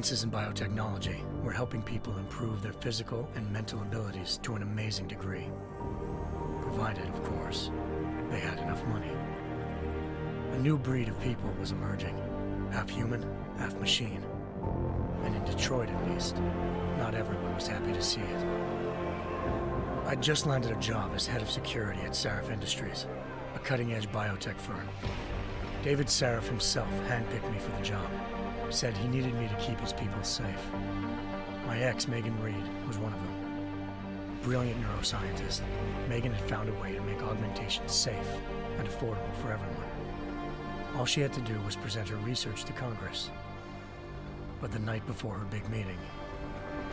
Advances in biotechnology were helping people improve their physical and mental abilities to an amazing degree. Provided, of course, they had enough money. A new breed of people was emerging, half human, half machine. And in Detroit, at least, not everyone was happy to see it. I'd just landed a job as head of security at Sarif Industries, a cutting-edge biotech firm. David Sarif himself handpicked me for the job, said he needed me to keep his people safe. My ex, Megan Reed, was one of them. Brilliant neuroscientist, Megan had found a way to make augmentation safe and affordable for everyone. All she had to do was present her research to Congress. But the night before her big meeting,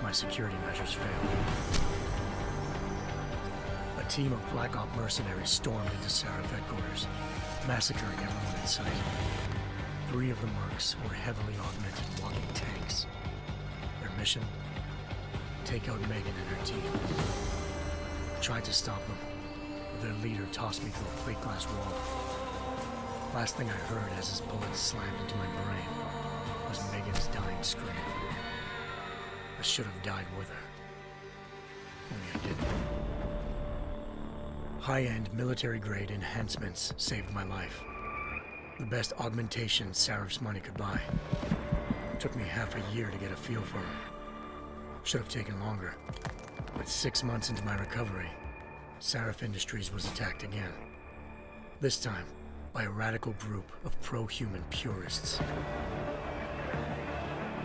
my security measures failed. A team of Black Op mercenaries stormed into Sarif headquarters, massacring everyone in sight. 3 of the mercs were heavily augmented walking tanks. Their mission? Take out Megan and her team. I tried to stop them, but their leader tossed me through a plate glass wall. Last thing I heard as his bullets slammed into my brain was Megan's dying scream. I should have died with her. Only I didn't. High-end military-grade enhancements saved my life. The best augmentation Sarif's money could buy. It took me half a year to get a feel for her. Should have taken longer. But 6 months into my recovery, Sarif Industries was attacked again. This time, by a radical group of pro-human purists.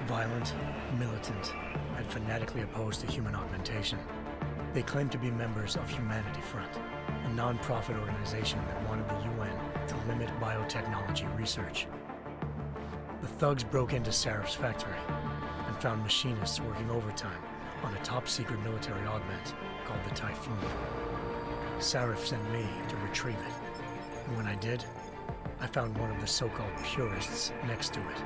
Violent, militant, and fanatically opposed to human augmentation. They claimed to be members of Humanity Front, a non-profit organization that wanted the UN to limit biotechnology research. The thugs broke into Sarif's factory and found machinists working overtime on a top-secret military augment called the Typhoon. Sarif sent me to retrieve it, and when I did, I found one of the so-called purists next to it,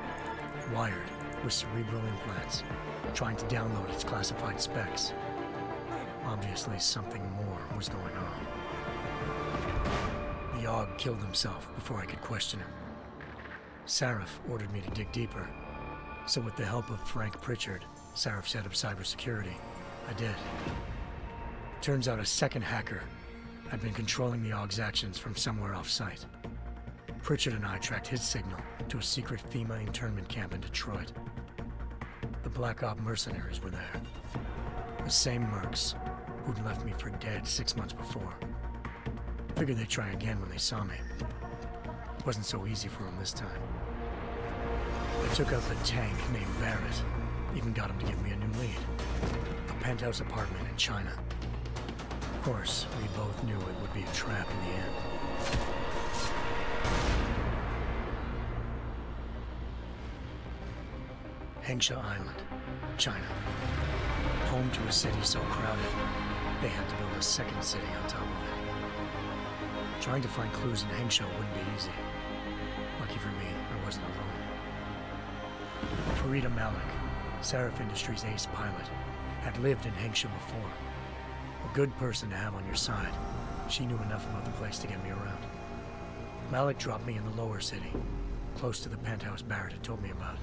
wired with cerebral implants, trying to download its classified specs. Obviously, something more was going on. The AUG killed himself before I could question him. Sarif ordered me to dig deeper, so with the help of Frank Pritchard, Sarif's head of cybersecurity, I did. Turns out a second hacker had been controlling the AUG's actions from somewhere off-site. Pritchard and I tracked his signal to a secret FEMA internment camp in Detroit. The Black Op mercenaries were there. The same mercs who'd left me for dead 6 months before. Figured they'd try again when they saw me. It wasn't so easy for them this time. I took out the tank named Barrett, even got him to give me a new lead. A penthouse apartment in China. Of course, we both knew it would be a trap in the end. Hengsha Island, China. Home to a city so crowded, they had to build a second city on top of it. Trying to find clues in Hengsha wouldn't be easy. Lucky for me, I wasn't alone. Farida Malik, Sarif Industries' ace pilot, had lived in Hengsha before. A good person to have on your side. She knew enough about the place to get me around. Malik dropped me in the lower city, close to the penthouse Barrett had told me about.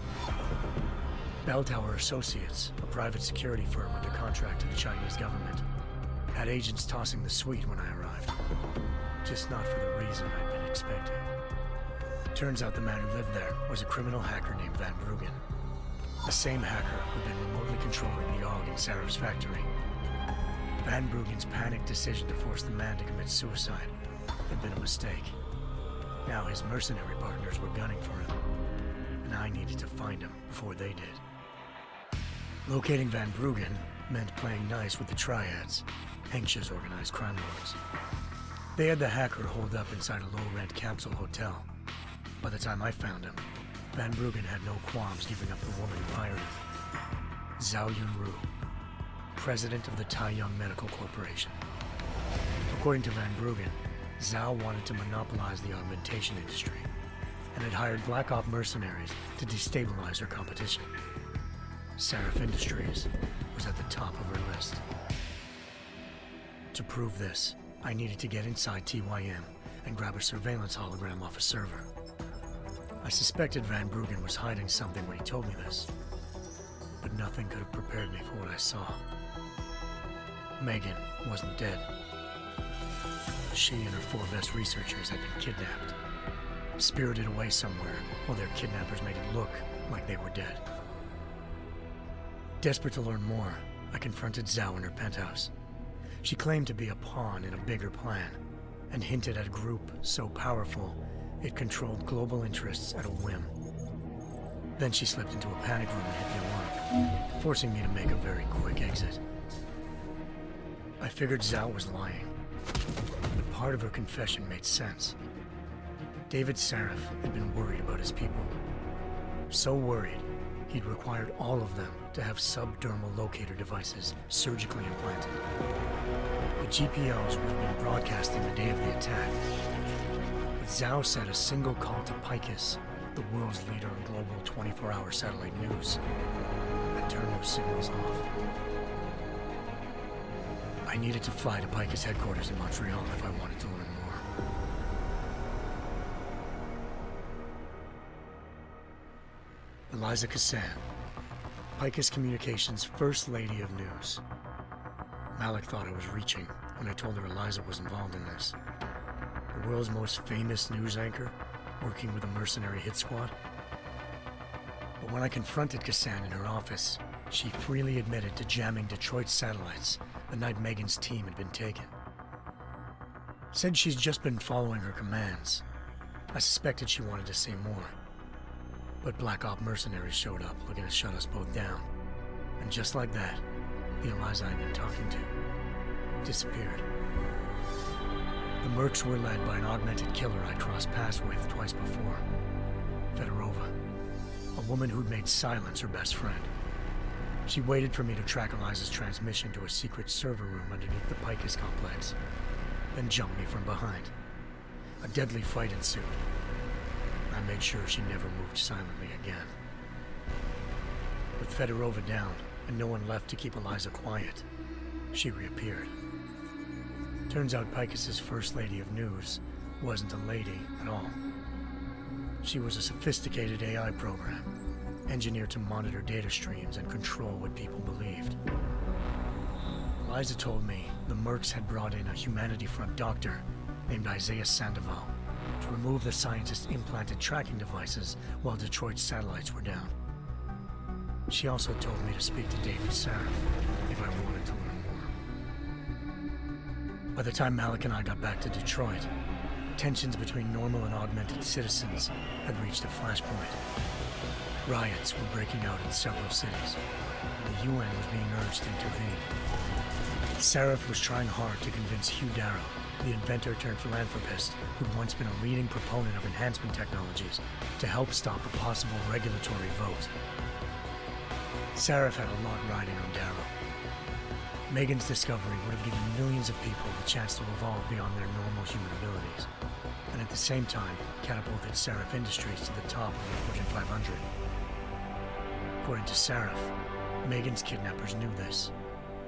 Bell Tower Associates, a private security firm under contract to the Chinese government, had agents tossing the suite when I arrived. Just not for the reason I'd been expecting. Turns out the man who lived there was a criminal hacker named Van Bruggen. The same hacker who'd been remotely controlling the AUG in Sarif's factory. Van Bruggen's panicked decision to force the man to commit suicide had been a mistake. Now his mercenary partners were gunning for him, and I needed to find him before they did. Locating Van Bruggen meant playing nice with the Triads, Hengsha's organized crime lords. They had the hacker holed up inside a low-rent capsule hotel. By the time I found him, Van Bruggen had no qualms giving up the woman who hired him. Zhao Yunru, president of the Taiyang Medical Corporation. According to Van Bruggen, Zhao wanted to monopolize the augmentation industry and had hired Black Op mercenaries to destabilize her competition. Sarif Industries was at the top of her list. To prove this, I needed to get inside TYM and grab a surveillance hologram off a server. I suspected Van Bruggen was hiding something when he told me this. but nothing could have prepared me for what I saw. Megan wasn't dead. She and her 4 best researchers had been kidnapped, spirited away somewhere while their kidnappers made it look like they were dead. Desperate to learn more, I confronted Zhao in her penthouse. She claimed to be a pawn in a bigger plan, and hinted at a group so powerful it controlled global interests at a whim. Then she slipped into a panic room and hit the alarm, forcing me to make a very quick exit. I figured Zhao was lying, but part of her confession made sense. David Sarif had been worried about his people. So worried, he'd required all of them to have subdermal locator devices surgically implanted. The GPOs would have been broadcasting the day of the attack. But Zhao said a single call to Picus, the world's leader in global 24-hour satellite news, had turned those signals off. I needed to fly to Picus headquarters in Montreal if I wanted to learn more. Eliza Cassan, Picus Communications' First Lady of News. Malik thought I was reaching when I told her Eliza was involved in this. The world's most famous news anchor, working with a mercenary hit squad. But when I confronted Cassan in her office, she freely admitted to jamming Detroit's satellites the night Megan's team had been taken. Said she's just been following her commands. I suspected she wanted to say more. But Black Op mercenaries showed up looking to shut us both down. And just like that, the Eliza I'd been talking to disappeared. The Mercs were led by an augmented killer I'd crossed paths with twice before. Fedorova, a woman who'd made silence her best friend. She waited for me to track Eliza's transmission to a secret server room underneath the Picus complex, then jumped me from behind. A deadly fight ensued. I made sure she never moved silently again. With Fedorova down and no one left to keep Eliza quiet, she reappeared. Turns out Picus's First Lady of News wasn't a lady at all. She was a sophisticated AI program, engineered to monitor data streams and control what people believed. Eliza told me the Mercs had brought in a Humanity Front doctor named Isaiah Sandoval to remove the scientist's implanted tracking devices while Detroit's satellites were down. She also told me to speak to David Sarif if I wanted to learn more. By the time Malik and I got back to Detroit, tensions between normal and augmented citizens had reached a flashpoint. Riots were breaking out in several cities, and the UN was being urged to intervene. Sarif was trying hard to convince Hugh Darrow, the inventor turned philanthropist who'd once been a leading proponent of enhancement technologies, to help stop a possible regulatory vote. Sarif had a lot riding on Darrow. Megan's discovery would have given millions of people the chance to evolve beyond their normal human abilities, and at the same time catapulted Sarif Industries to the top of the Fortune 500. According to Sarif, Megan's kidnappers knew this,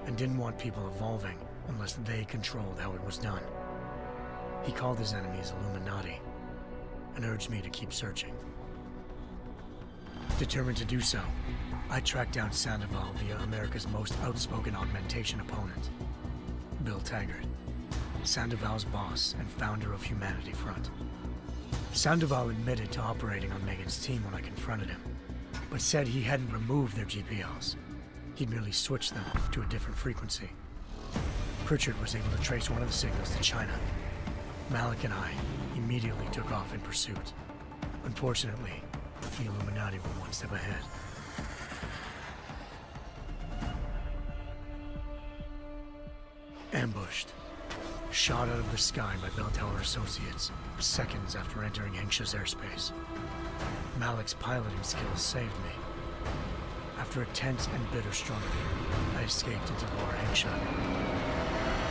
and didn't want people evolving unless they controlled how it was done. He called his enemies Illuminati, and urged me to keep searching. Determined to do so, I tracked down Sandoval via America's most outspoken augmentation opponent, Bill Taggart, Sandoval's boss and founder of Humanity Front. Sandoval admitted to operating on Megan's team when I confronted him, but said he hadn't removed their GPLs. He'd merely switched them to a different frequency. Pritchard was able to trace one of the signals to China. Malik and I immediately took off in pursuit. Unfortunately, the Illuminati were one step ahead. Ambushed. Shot out of the sky by Bell Tower Associates, seconds after entering Hengsha's airspace. Malik's piloting skills saved me. After a tense and bitter struggle, I escaped into Lower Hengsha.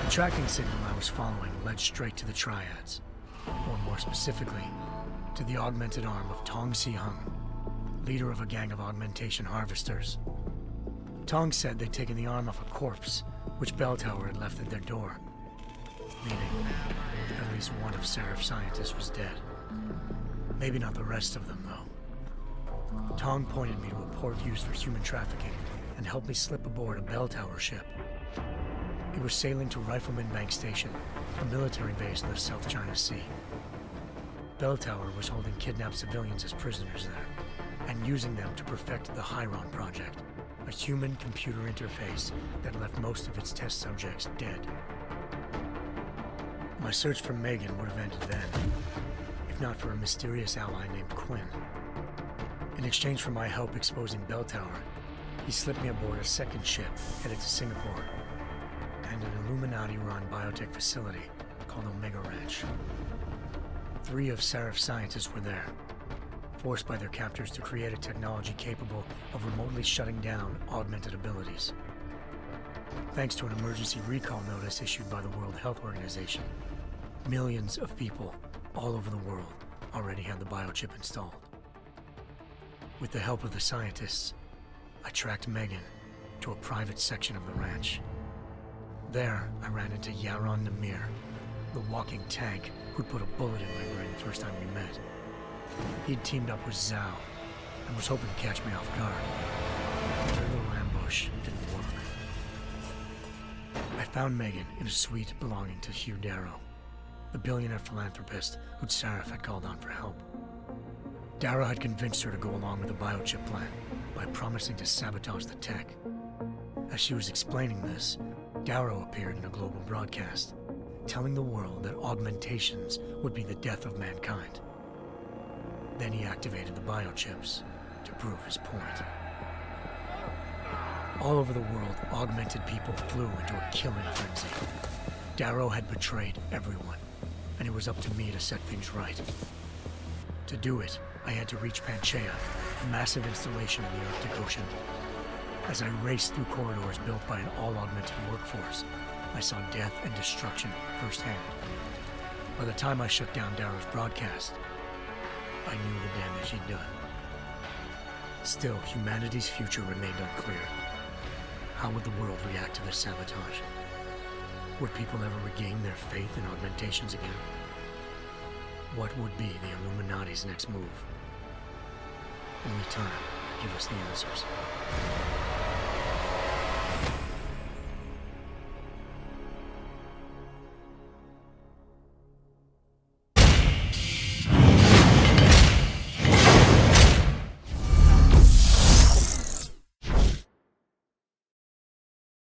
The tracking signal I was following led straight to the Triads, or more specifically, to the augmented arm of Tong Si-hung, leader of a gang of augmentation harvesters. Tong said they'd taken the arm off a corpse, which Bell Tower had left at their door, meaning at least one of Sarif's scientists was dead. Maybe not the rest of them, though. Tong pointed me to a port used for human trafficking and helped me slip aboard a bell tower ship. It was sailing to Rifleman Bank Station, a military base in the South China Sea. Bell Tower was holding kidnapped civilians as prisoners there, and using them to perfect the Chiron Project, a human-computer interface that left most of its test subjects dead. My search for Megan would have ended then, if not for a mysterious ally named Quinn. In exchange for my help exposing Bell Tower, he slipped me aboard a second ship headed to Singapore and an Illuminati-run biotech facility called Omega Ranch. 3 of Serif's scientists were there, forced by their captors to create a technology capable of remotely shutting down augmented abilities. Thanks to an emergency recall notice issued by the World Health Organization, millions of people all over the world already had the biochip installed. With the help of the scientists, I tracked Megan to a private section of the ranch. There, I ran into Yaron Namir, the walking tank who'd put a bullet in my brain the first time we met. He'd teamed up with Zhao and was hoping to catch me off guard. But their little ambush didn't work. I found Megan in a suite belonging to Hugh Darrow, the billionaire philanthropist who'd Sarif had called on for help. Darrow had convinced her to go along with the biochip plan by promising to sabotage the tech. As she was explaining this, Darrow appeared in a global broadcast, telling the world that augmentations would be the death of mankind. Then he activated the biochips to prove his point. All over the world, augmented people flew into a killing frenzy. Darrow had betrayed everyone, and it was up to me to set things right. To do it, I had to reach Panchaea, a massive installation in the Arctic Ocean. As I raced through corridors built by an all-augmented workforce, I saw death and destruction firsthand. By the time I shut down Darrow's broadcast, I knew the damage he'd done. Still, humanity's future remained unclear. How would the world react to this sabotage? Would people ever regain their faith in augmentations again? What would be the Illuminati's next move? Only time will give us the answers.